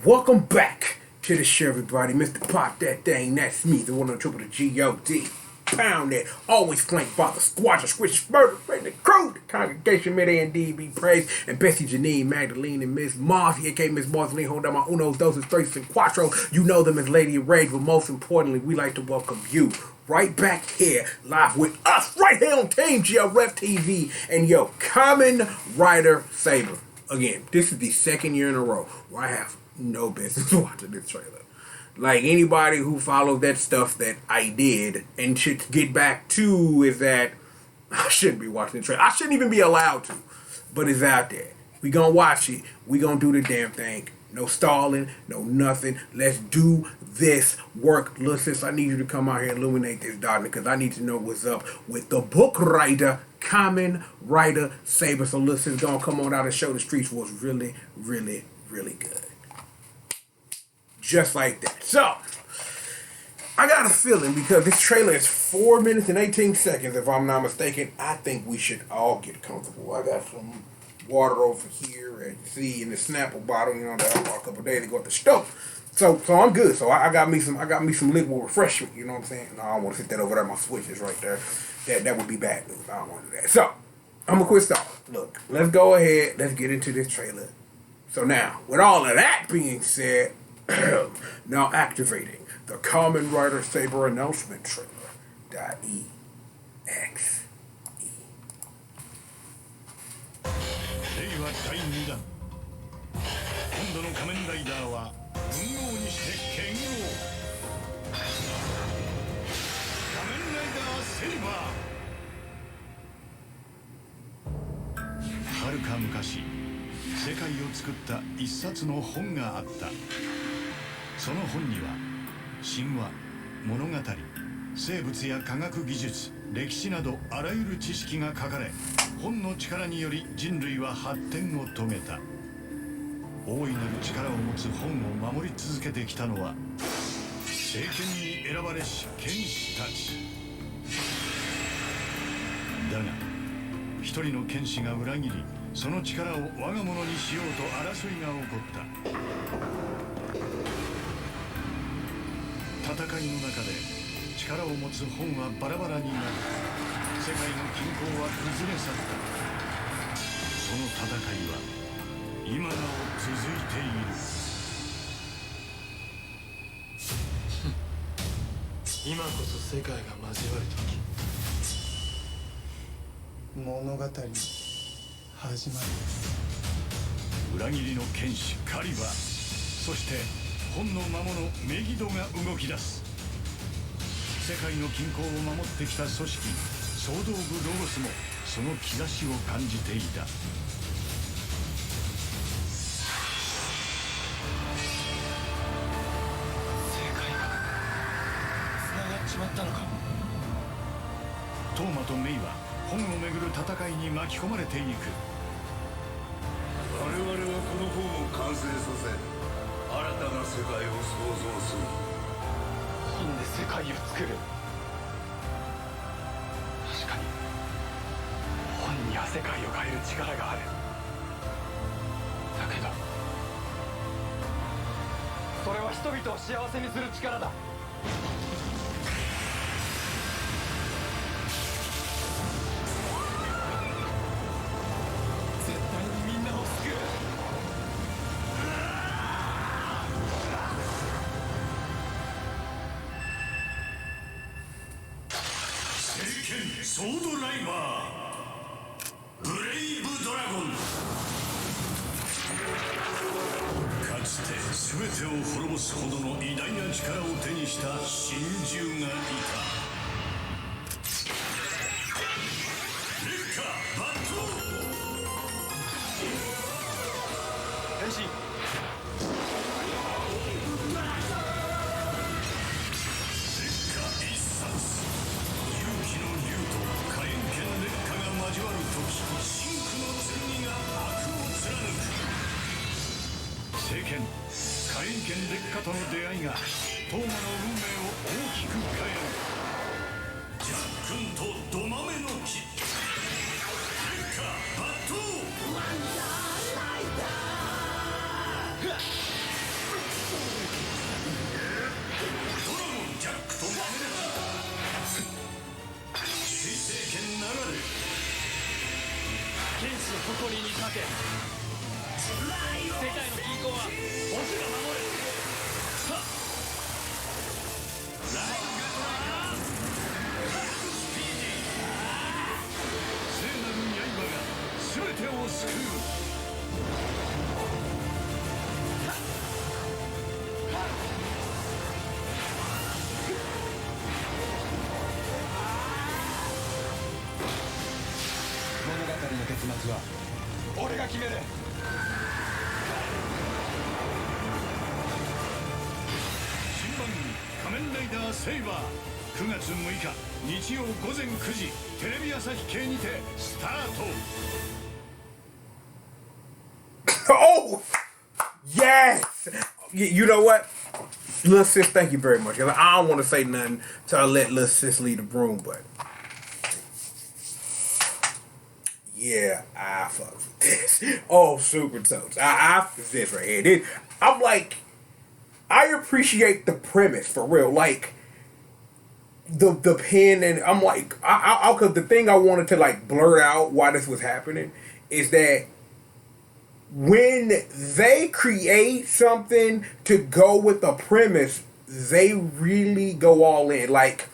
Welcome back to the show, everybody. Mr. Pop That Thing, that's me, the one on triple the G.O.D. Pound that, always flanked by the squad of Squish Murder, the crew, the congregation, Mid and D be praised, and Bessie Janine, Magdalene, and Miss Marcy, aka Miss Marceline, hold down my unos, doses, tres, and quattro. You know them as Lady Rage, but most importantly, we like to welcome you right back here, live with us, right here on Team GLREF TV, and yo, Kamen Rider Saber. Again, this is the second year in a row where I have no business watching this trailer. Like, anybody who follows that stuff that I did and should get back to is that I shouldn't be watching the trailer. I shouldn't even be allowed to, but it's out there. We gonna watch it. We gonna do the damn thing. No stalling, no nothing. Let's do this work. Little sis, I need you to come out here and illuminate this, darling, because I need to know what's up with the book writer, Kamen Rider Saber. So little sis gonna come on out and show the streets was really, really, really good. Just like that. So, I got a feeling because this trailer is 4 minutes and 18 seconds, if I'm not mistaken. I think we should all get comfortable. I got some water over here, and you see in the Snapple bottle, you know, that I bought a couple days ago at the stove. So I'm good. So I got me some liquid refreshment. You know what I'm saying? No, I don't want to sit that over there. My switch is right there. That would be bad news. I don't want to do that. So I'm gonna quit stalling. Look, let's go ahead. Let's get into this trailer. So now, with all of that being said. Now activating the Kamen Rider Saber announcement trailer. .exe. 令和第2弾。今度の仮面ライダーは文豪にして剣豪。仮面ライダーセイバー。はるか昔、世界を作った一冊の本があった。その本には神話、物語、生物や科学技術、歴史などあらゆる知識が書かれ、本の力により人類は発展を遂げた。大いなる力を持つ本を守り続けてきたのは聖剣に選ばれし剣士たちだが、一人の剣士が裏切り、その力を我が物にしようと争いが起こった。戦いの中で力を持つ本はバラバラになり、世界の均衡は崩れ去った。その戦いは今なお続いている。今こそ世界が交わる時。物語始まる。裏切りの剣士カリバー、そして本の魔物メギドが動き出す。世界の均衡を守ってきた組織総動部ロゴスもその兆しを感じていた。世界がつながっちまったのか。トーマとメイは本をめぐる戦いに巻き込まれていく。我々はこの本を完成させ、新たな世界を創造する。本で世界を作る。確かに本には世界を変える力がある。だけどそれは人々を幸せにする力だ。絶対にみんなを救う。ソードライバーブレイブドラゴン。かつて全てを滅ぼすほどの偉大な力を手にした神獣がいた。レッカーバット変身。聖剣火炎剣烈火との出会いがトーマの運命を大きく変える。ジャックンとドマメの木。レッカーバットワンダーライダー。コニーに勝て。世界の均衡は僕が守る。さあ聖なる刃が全てを救う。物語の結末は俺が決める。新番組仮面ライダーセイバー9月6日日曜午前9時テレビ朝日系にてスタート。Oh, yes. You know what? Little sis, thank you very much. I don't want to say nothing till I let little sis leave the room, but yeah, I fuck with this. Oh, super toast. I fuck with this right here. I'm like, I appreciate the premise for real. Like the pen, and I'm like, cause the thing I wanted to like blurt out why this was happening is that when they create something to go with the premise, they really go all in. Like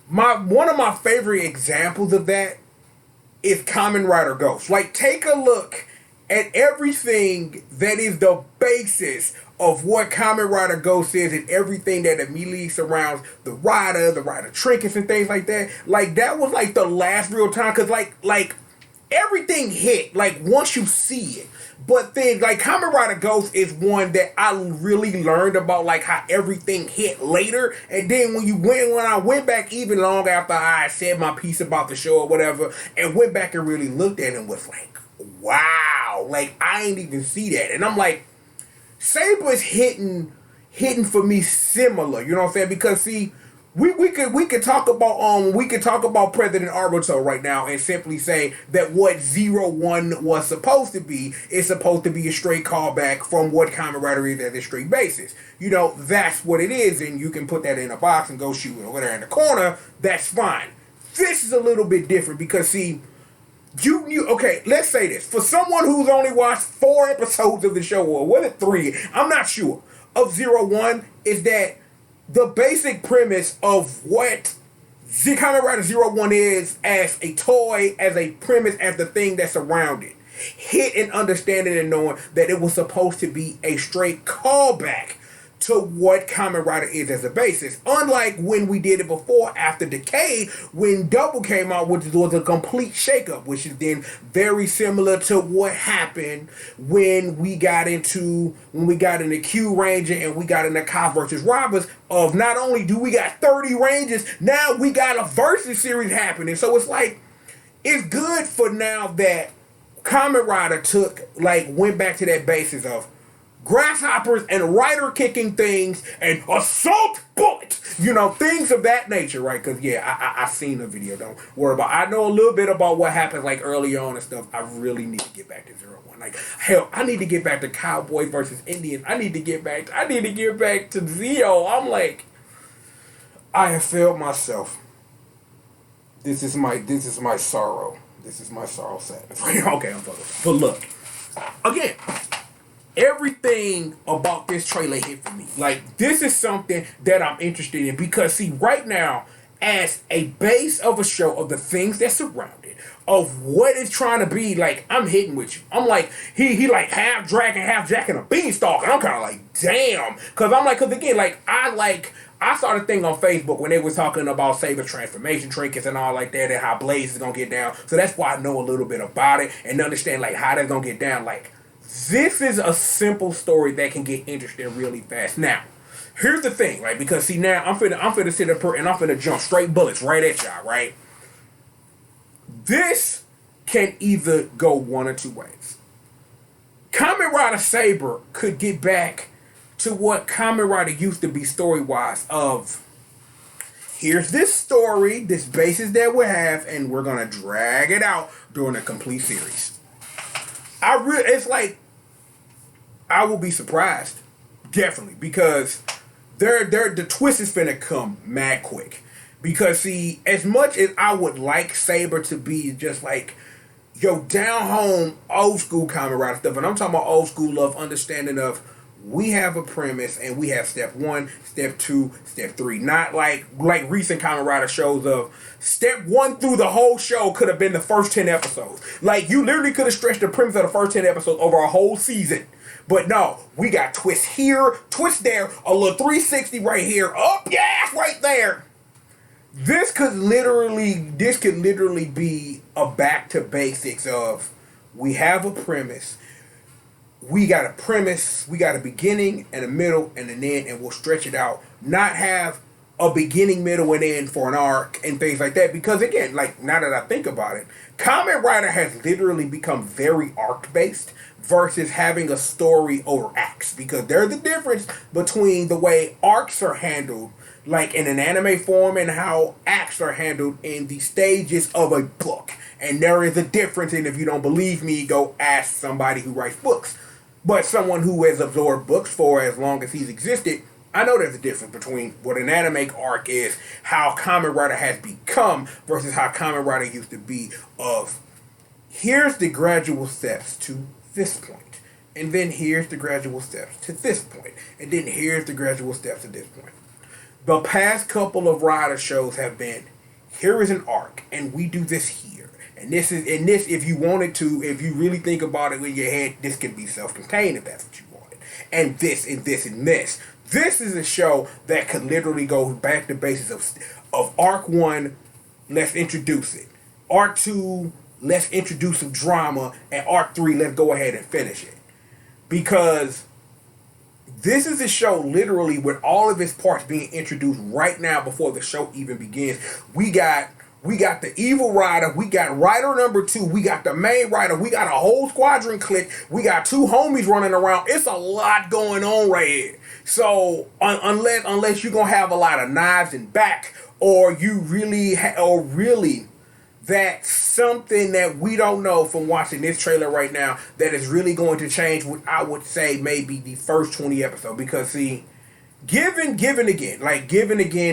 one of my favorite examples of that is Kamen Rider Ghost. Like, take a look at everything that is the basis of what Kamen Rider Ghost is and everything that immediately surrounds the rider trinkets and things like that. Like, that was like the last real time, because like everything hit like once you see it. But then, like, Kamen Rider Ghost is one that I really learned about, like, how everything hit later. And then when I went back even long after I said my piece about the show or whatever, and went back and really looked at it and was like, wow, like, I ain't even see that. And I'm like, Saber's hitting for me similar, you know what I'm saying? Because, see, we could talk about President Arbito right now and simply say that what 01 was supposed to be is supposed to be a straight callback from what Kamen Rider is at a straight basis. You know, that's what it is, and you can put that in a box and go shoot it over there in the corner. That's fine. This is a little bit different because, see, okay, let's say this. For someone who's only watched 4 episodes of the show, or was it 3, I'm not sure, of 01, is that the basic premise of what Kamen Rider 01 is as a toy, as a premise, as the thing that's around it. Hit and understanding and knowing that it was supposed to be a straight callback to what Kamen Rider is as a basis. Unlike when we did it before after Decay, when Double came out, which was a complete shakeup, which is then very similar to what happened when we got into Q Ranger and we got into Cops versus Robbers. Of not only do we got 30 Rangers, now we got a versus series happening. So it's like, it's good for now that Kamen Rider went back to that basis of grasshoppers and rider kicking things and assault bullets, you know, things of that nature, right? Because yeah, I seen the video. Don't worry about. I know a little bit about what happened like early on and stuff. I really need to get back to 01. Like, hell, I need to get back to Cowboys versus Indians. I need to get back to Zio. I'm like, I have failed myself. This is my sorrow. This is my sorrow sadness. Okay, I'm fucking. But look, again, everything about this trailer hit for me. Like, this is something that I'm interested in because, see, right now, as a base of a show of the things that surround it, of what it's trying to be, like, I'm hitting with you. I'm like, he like half dragon, half jack and a beanstalk, and I'm kind of like, damn. Because I'm like, because again, I started thinking on Facebook when they was talking about Saber transformation trinkets and all like that and how Blaze is going to get down. So that's why I know a little bit about it and understand, like, how they're going to get down. Like, this is a simple story that can get interesting really fast. Now, here's the thing, right? Because, see, now I'm finna sit up and I'm finna jump straight bullets right at y'all, right? This can either go one or two ways. Kamen Rider Saber could get back to what Kamen Rider used to be story-wise of, here's this story, this basis that we have, and we're gonna drag it out during a complete series. It's like, I will be surprised, definitely, because the twist is finna come mad quick. Because, see, as much as I would like Saber to be just like, yo, down home, old school Kamen Rider stuff, and I'm talking about old school of understanding of we have a premise and we have step 1, step 2, step 3. Not like recent Kamen Rider shows of step 1 through the whole show could have been the first 10 episodes. Like, you literally could have stretched the premise of the first 10 episodes over a whole season. But no, we got twists here, twists there, a little 360 right here, up, yes, right there. This could literally be a back to basics of we have a premise. We got a premise, we got a beginning and a middle and an end, and we'll stretch it out. Not have a beginning, middle, and end for an arc and things like that. Because again, like, now that I think about it, Kamen Rider has literally become very arc-based versus having a story over acts. Because there's a difference between the way arcs are handled, like in an anime form, and how acts are handled in the stages of a book. And there is a difference, and if you don't believe me, go ask somebody who writes books. But someone who has absorbed books for as long as he's existed, I know there's a difference between what an anime arc is, how Kamen Rider has become, versus how Kamen Rider used to be of, here's the gradual steps to this point, and then here's the gradual steps to this point, and then here's the gradual steps to this point. The past couple of Rider shows have been, here is an arc, and we do this here. And this, if you wanted to, if you really think about it in your head, this could be self-contained if that's what you wanted. And this, and this, and this. This is a show that could literally go back to basis of Arc 1, let's introduce it. Arc 2, let's introduce some drama. And Arc 3, let's go ahead and finish it. Because this is a show literally with all of its parts being introduced right now before the show even begins. We got the evil rider, we got rider number 2, we got the main rider, we got a whole squadron clique, we got 2 homies running around. It's a lot going on right here. So unless you're gonna have a lot of knives and back, or you really that's something that we don't know from watching this trailer right now that is really going to change what I would say maybe the first 20 episodes. Because see, given again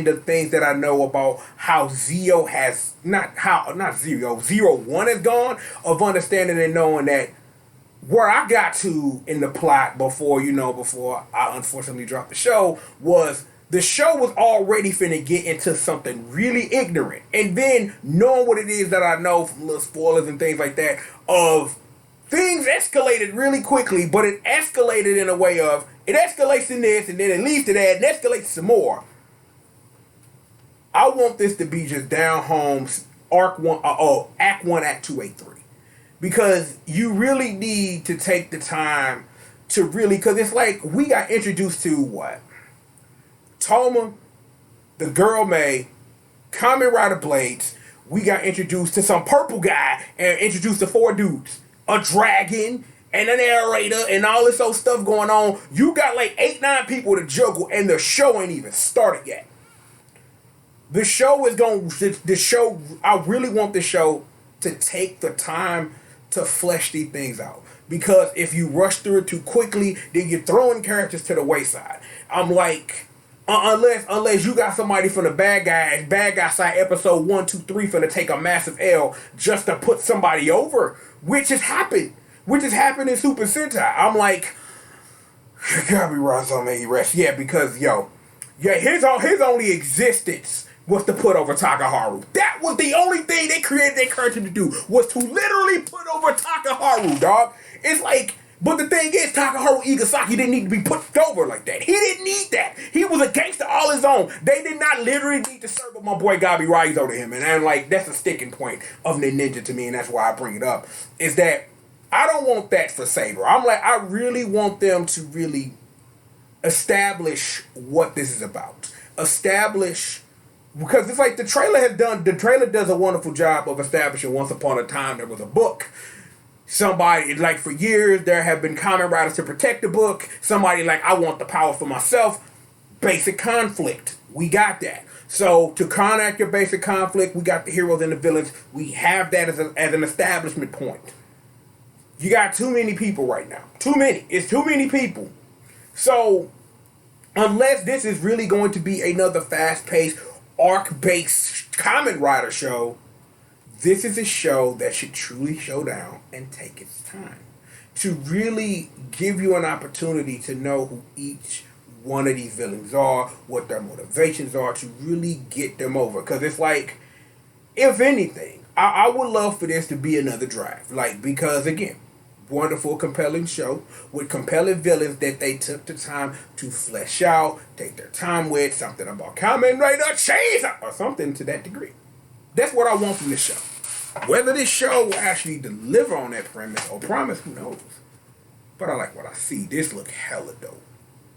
the things that I know about how Zero has Zero 1 has gone, of understanding and knowing that where I got to in the plot before I unfortunately dropped the show was the show was already finna get into something really ignorant. And then knowing what it is that I know from little spoilers and things like that, of things escalated really quickly, but it escalated in a way of, it escalates in this, and then it leads to that, and escalates some more. I want this to be just down home, Act 1, Act 2, Act 3. Because you really need to take the time to really, because it's like, we got introduced to what? Toma, the girl May, Kamen Rider Blades. We got introduced to some purple guy and introduced to 4 dudes. A dragon and a narrator and all this old stuff going on. You got like 8-9 people to juggle, and the show ain't even started yet. The show is going, I really want the show to take the time to flesh these things out. Because if you rush through it too quickly, then you're throwing characters to the wayside. I'm like, unless you got somebody from the bad guy side, episode 1, 2, 3 finna take a massive L just to put somebody over, which has happened in Super Sentai. I'm like, Gabi Razo may he rest. Yeah, because his only existence was to put over Takaharu. That was the only thing they created their character to do, was to literally put over Takaharu, dog. It's like, but the thing is, Takaharu Igasaki didn't need to be put over like that. He didn't need that. He was a gangster all his own. They did not literally need to serve my boy Gabi Raizo to him. And I'm like, that's a sticking point of the ninja to me, and that's why I bring it up. Is that I don't want that for Saber. I'm like, I really want them to really establish what this is about. Because it's like the trailer does a wonderful job of establishing once upon a time there was a book. Somebody, like for years, there have been Kamen Riders to protect the book. Somebody like, I want the power for myself. Basic conflict. We got that. So to counteract your basic conflict, we got the heroes and the villains. We have that as an establishment point. You got too many people right now. Too many. It's too many people. So unless this is really going to be another fast-paced, arc-based Kamen Rider show, this is a show that should truly show down and take its time to really give you an opportunity to know who each one of these villains are, what their motivations are, to really get them over. Because it's like, if anything, I would love for this to be another Drive. Like, because again, wonderful, compelling show with compelling villains that they took the time to flesh out, take their time with, something about Kamen Rider Chaser or something to that degree. That's what I want from this show. Whether this show will actually deliver on that premise or promise, who knows? But I like what I see. This look hella dope.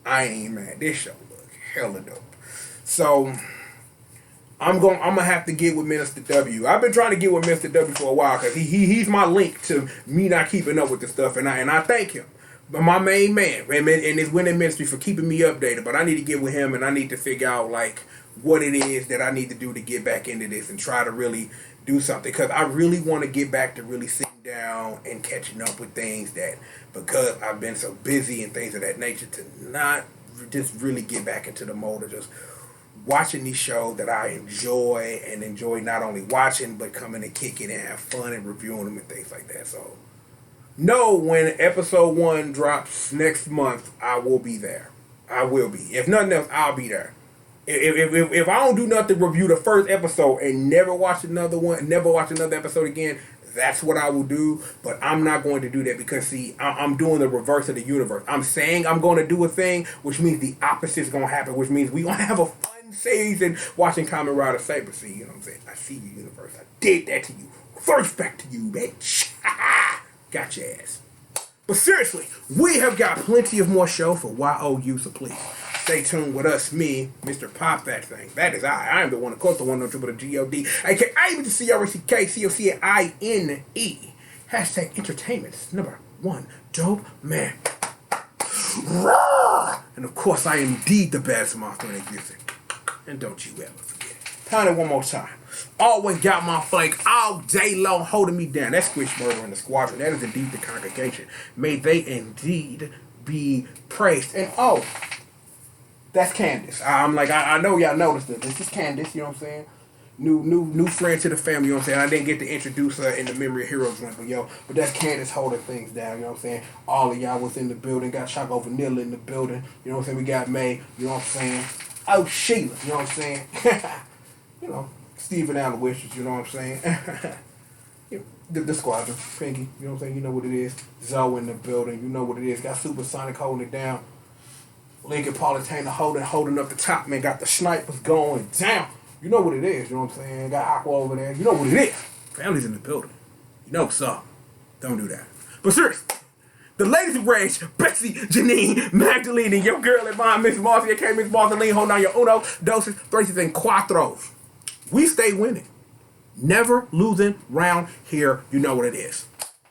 I ain't mad. This show look hella dope. So I'm gonna have to get with Minister W. I've been trying to get with Mr. W for a while because he's my link to me not keeping up with this stuff, and I thank him. But my main man and his winning ministry for keeping me updated. But I need to get with him, and I need to figure out like what it is that I need to do to get back into this and try to really do something, because I really want to get back to really sitting down and catching up with things that, because I've been so busy and things of that nature, to not just really get back into the mode of just watching these shows that I enjoy, and enjoy not only watching but coming and kicking and have fun and reviewing them and things like that. So no, when episode 1 drops next month, I will be there. I will be. If nothing else, I'll be there. If I don't do nothing, review the first episode and never watch another one, never watch another episode again, that's what I will do. But I'm not going to do that because, see, I'm doing the reverse of the universe. I'm saying I'm going to do a thing, which means the opposite is going to happen, which means we're going to have a fun season watching Kamen Rider Saber. See, you know what I'm saying? I see you, universe. I did that to you. First back to you, bitch. Got your ass. But seriously, we have got plenty of more show for YOU, so please stay tuned with us, me, Mr. Pop That Thing. That is I. I am the one, of course, the one on triple the G.O.D. A.K.A. with the C-R-E-C-K, C-O-C-A-I-N-E. Hashtag entertainment's #1 dope man. And of course, I am indeed the baddest monster in existence. And don't you ever forget it. Pound it one more time. Always got my flank all day long holding me down. That's Squish Murder in the Squadron. That is indeed the congregation. May they indeed be praised. And oh, that's Candace. I'm like, I know y'all noticed it. This is Candace, you know what I'm saying? New friend to the family, you know what I'm saying? I didn't get to introduce her in the Memory of Heroes one, but that's Candace holding things down, you know what I'm saying? All of y'all was in the building, got Choco Vanilla in the building, you know what I'm saying? We got May, you know what I'm saying? Oh, Sheila, you know what I'm saying? You know, Stephen Aloysius, you know what I'm saying? You know, the Squadron, Pinky, you know what I'm saying? You know what it is. Zoe in the building, you know what it is. Got Supersonic holding it down. Lincoln Paulitana holding up the top, man. Got the snipers going down. You know what it is, you know what I'm saying? Got Aqua over there. You know what it is. Family's in the building. You know what's up. Don't do that. But seriously, the ladies of rage, Betsy, Janine, Magdalene, and your girl at mine, Miss Marcy, aka Miss Marceline, holding on your uno, doses, threes, and cuatros. We stay winning. Never losing round here. You know what it is.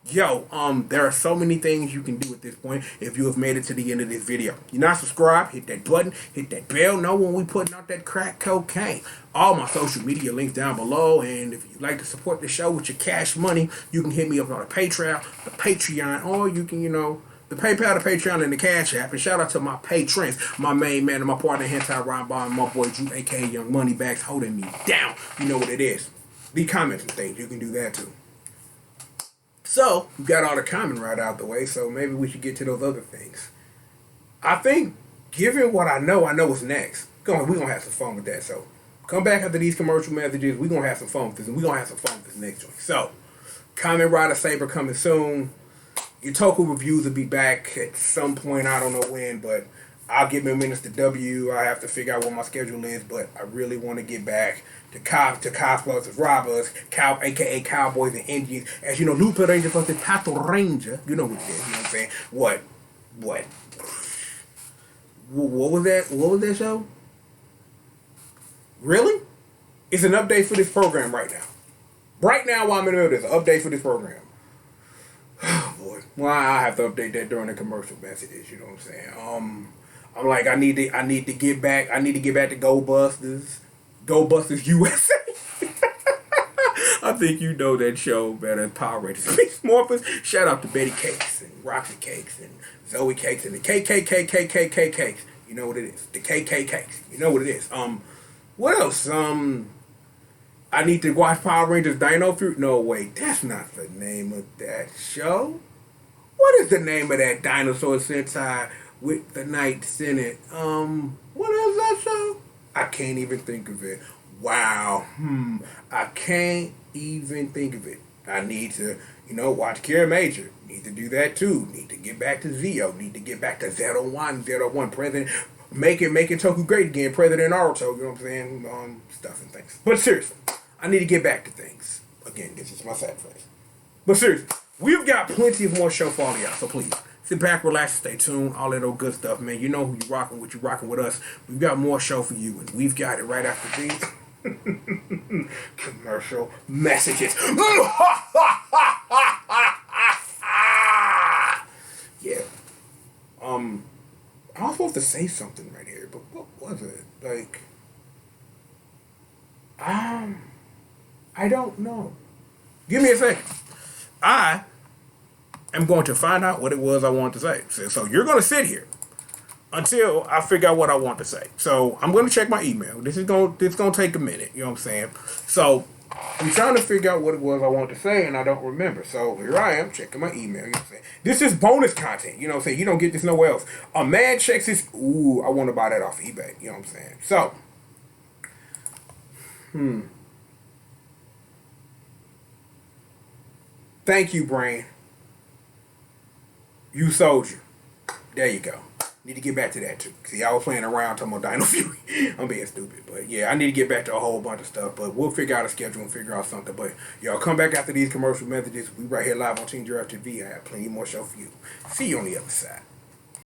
Yo, there are so many things you can do at this point if you have made it to the end of this video. You're not subscribed, hit that button, hit that bell, know when we putting out that crack cocaine. All my social media links down below, and if you'd like to support the show with your cash money, you can hit me up on the Patreon, or you can, you know, the PayPal, the Patreon, and the Cash App. And shout out to my patrons, my main man and my partner, Hentai Ryan Bond, my boy Drew, aka Young Moneybags, holding me down. You know what it is. Leave comments and things, you can do that too. So, we got all the Kamen right out the way, so maybe we should get to those other things. I think, given what I know what's next. We're going to have some fun with that. So, come back after these commercial messages. We're going to have some fun with this, and we're going to have some fun with this next one. So, Kamen Rider Saber coming soon. Your Toku reviews will be back at some point. I don't know when, but I'll give me a Minister W. I have to figure out what my schedule is, but I really want to get back to cosplayers as robbers, aka Cowboys and Indians. As you know, Luther Ranger versus Pato Ranger. You know what it is, you know what I'm saying? What was that? What was that show? Really? It's an update for this program right now. Right now, while I'm in the middle of this, an update for this program. Oh, boy. Well, I have to update that during the commercial messages, you know what I'm saying? I'm like, I need to get back to Go Busters USA. I think you know that show better than Power Rangers. Peace Morphers. Shout out to Betty Cakes and Roxy Cakes and Zoe Cakes and the KKKKKK Cakes. You know what it is. The KK Cakes. You know what it is. What else? I need to watch Power Rangers Dino Fury. No, wait, that's not the name of that show. What is the name of that dinosaur Sentai with the knights in it? What is that show? I can't even think of it. Wow. I can't even think of it. I need to, watch Kira Major. Need to do that too. Need to get back to Zeo. Need to get back to Zero One President. Making Toku great again. President Naruto. You know what I'm saying? Stuff and things. But seriously, I need to get back to things. Again, this is my sad face. But seriously, we've got plenty of more show for all of y'all. So please, sit back, relax, stay tuned. All that old good stuff, man. You know who you rocking with. You rocking with us. We've got more show for you. And we've got it right after these commercial messages. Yeah. I was supposed to say something right here, but what was it? Like, I don't know. Give me a second. I am going to find out what it was I wanted to say. So you're going to sit here until I figure out what I want to say. So I'm going to check my email. This is going to take a minute. You know what I'm saying? So I'm trying to figure out what it was I wanted to say, and I don't remember. So here I am checking my email. You know what I'm saying? This is bonus content. You know what I'm saying? You don't get this nowhere else. A man checks his. Ooh, I want to buy that off eBay. You know what I'm saying? So, Thank you, brain. You soldier. There you go. Need to get back to that too. See, I was playing around talking about Dino Fury. I'm being stupid. But yeah, I need to get back to a whole bunch of stuff. But we'll figure out a schedule and figure out something. But y'all come back after these commercial messages. We right here live on Team Giraffe TV. I have plenty more show for you. See you on the other side.